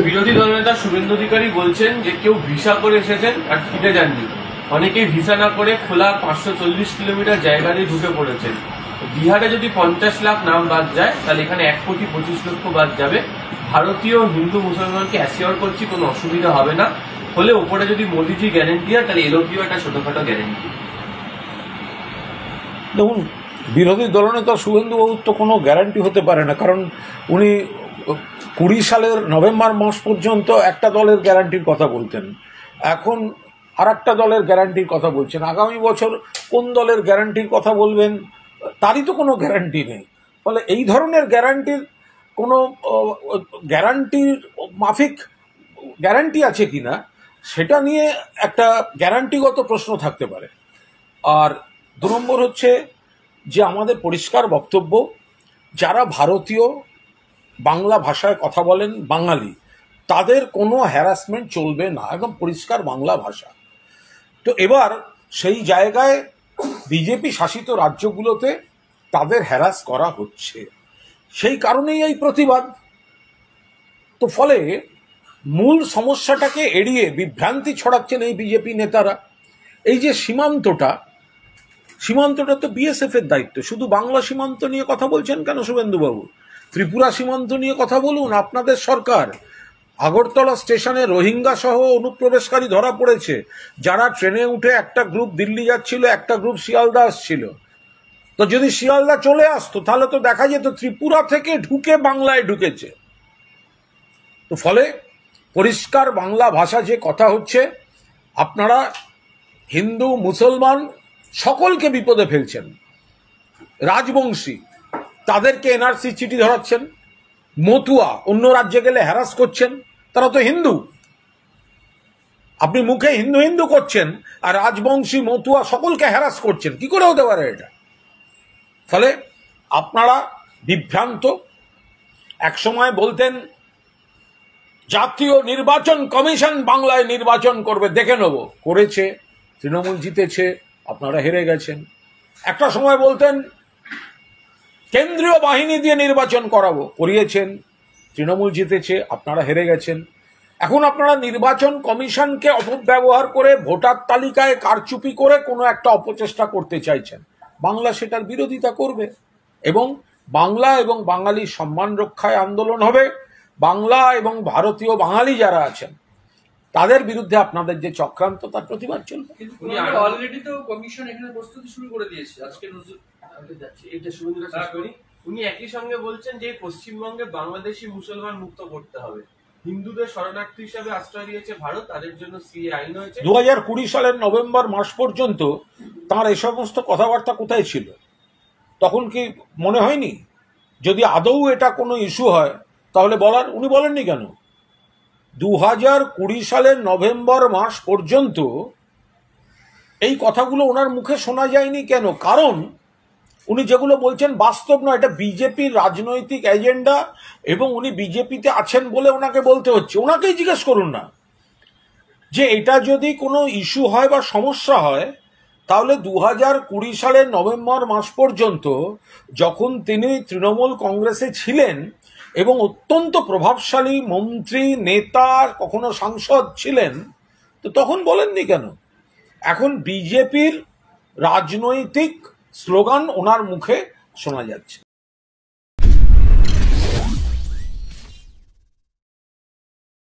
বিরোধী দলনেতা শুভেন্দু অধিকারী বলছেন যে কেউ ভিসা করে এসেছেন আর ফিরে যাননি, অনেকেই ভিসা না করে খোলা 540 কিলোমিটার জায়গা দিয়ে ঢুকে পড়েছেন। বিহারে যদি 50 লাখ নাম বাদ যায় তাহলে এখানে 1,25,00,000 বাদ যাবে। ভারতীয় হিন্দু মুসলমানকে অ্যাসিওর করছি কোনো অসুবিধা হবে না, হলে ওপরে যদি মোদিজি গ্যারেন্টি হয় তাহলে এলওপিও একটা ছোটখাটো গ্যারেন্টি। দেখুন, বিরোধী দলনেতা শুভেন্দুবাবুর তো কোনো গ্যারান্টি হতে পারে না, কারণ উনি 20 সালের নভেম্বর মাস পর্যন্ত একটা দলের গ্যারান্টির কথা বলতেন, এখন আর একটা দলের গ্যারান্টির কথা বলছেন। আগামী বছর কোন দলের গ্যারান্টির কথা বলবেন তারই তো কোনো গ্যারান্টি নেই। ফলে এই ধরনের গ্যারান্টির কোনো গ্যারান্টির মাফিক গ্যারান্টি আছে কিনা সেটা নিয়ে একটা গ্যারান্টিগত প্রশ্ন থাকতে পারে। আর 2 নম্বর হচ্ছে যে আমাদের পরিষ্কার বক্তব্য, যারা ভারতীয় বাংলা ভাষায় কথা বলেন বাঙালি, তাদের কোনো হ্যারাসমেন্ট চলবে না, একদম পরিষ্কার বাংলা ভাষা। তো এবার সেই জায়গায় বিজেপি শাসিত রাজ্যগুলোতে তাদের হ্যারাস করা হচ্ছে, সেই কারণেই এই প্রতিবাদ। তো ফলে মূল সমস্যাটাকে এড়িয়ে বিভ্রান্তি ছড়াচ্ছেন এই বিজেপি নেতারা। এই যে সীমান্তটা তো বিএসএফ এর দায়িত্ব। শুধু বাংলা সীমান্ত নিয়ে কথা বলছেন কেন শুভেন্দুবাবু? ত্রিপুরা সীমান্ত নিয়ে কথা বলুন। আপনাদের সরকার আগরতলা স্টেশনে রোহিঙ্গা সহ অনুপ্রবেশকারী ধরা পড়েছে, যারা ট্রেনে উঠে একটা গ্রুপ দিল্লি যাচ্ছিল, একটা গ্রুপ শিয়ালদা আসছিল। তো যদি শিয়ালদা চলে আসতো তাহলে তো দেখা যেত ত্রিপুরা থেকে ঢুকে বাংলায় ঢুকেছে। তো ফলে পরিষ্কার বাংলা ভাষা যে কথা হচ্ছে, আপনারা হিন্দু মুসলমান সকলকে বিপদে ফেলছেন। রাজবংশী তাদেরকে এনআরসি চিঠি ধরাচ্ছেন, মতুয়া অন্য রাজ্যে গেলে হ্যারাস করছেন, তারা তো হিন্দু। আপনি মুখে হিন্দু হিন্দু করছেন আর রাজবংশী মতুয়া সকলকে হ্যারাস করছেন, কি করে হতে পারে এটা? ফলে আপনারা বিভ্রান্ত। একসময় বলতেন জাতীয় নির্বাচন কমিশন বাংলায় নির্বাচন করবে, দেখে নেব, করেছে, তৃণমূল জিতেছে, আপনারা হেরে গেছেন। একটা সময় বলতেন কেন্দ্রীয় বাহিনী দিয়ে নির্বাচন করাবো, করিয়েছেন, তৃণমূল জিতেছে, আপনারা হেরে গেছেন। এখন আপনারা নির্বাচন কমিশনকে অপব্যবহার করে ভোটার তালিকায় কারচুপি করে কোনো একটা অপচেষ্টা করতে চাইছেন। বাংলা সেটার বিরোধিতা করবে এবং বাংলা এবং বাঙালির সম্মান রক্ষায় আন্দোলন হবে। বাংলা এবং ভারতীয় বাঙালি যারা আছেন তাদের বিরুদ্ধে আপনাদের যে চক্রান্ত, তার প্রতিবাদ চলবে। অলরেডি তো কমিশন এখানে প্রস্তুতি শুরু করে দিয়েছে। আজকে উনি একই সঙ্গে বলছেন যে পশ্চিমবঙ্গে বাংলাদেশি মুসলমান মুক্ত করতে হবে, হিন্দুদের শরণার্থী হিসাবে আশ্রয় দিয়েছে ভারত, তাদের জন্য সিএ আইন হয়েছে। 2020 সালের নভেম্বর মাস পর্যন্ত তার এই সমস্ত কথাবার্তা কোথায় ছিল? তখন কি মনে হয়নি যদি আদৌ এটা কোনো ইস্যু হয় তাহলে বলার? উনি বলেননি কেন? 2020 সালের নভেম্বর মাস পর্যন্ত এই কথাগুলো ওনার মুখে শোনা যায়নি কেন? কারণ উনি যেগুলো বলছেন বাস্তব নয়, এটা বিজেপির রাজনৈতিক এজেন্ডা এবং উনি বিজেপিতে আছেন বলে ওনাকে বলতে হচ্ছে। ওনাকেই জিজ্ঞেস করুন না যে এটা যদি কোনো ইস্যু হয় বা সমস্যা হয়, তাহলে 2020 সালের নভেম্বর মাস পর্যন্ত যখন তিনি তৃণমূল কংগ্রেসে ছিলেন এবং অত্যন্ত প্রভাবশালী মন্ত্রী, নেতা, কখনো সাংসদ ছিলেন, তো তখন বলেননি কেন? এখন বিজেপির রাজনৈতিক স্লোগান ওনার মুখে শোনা যাচ্ছে।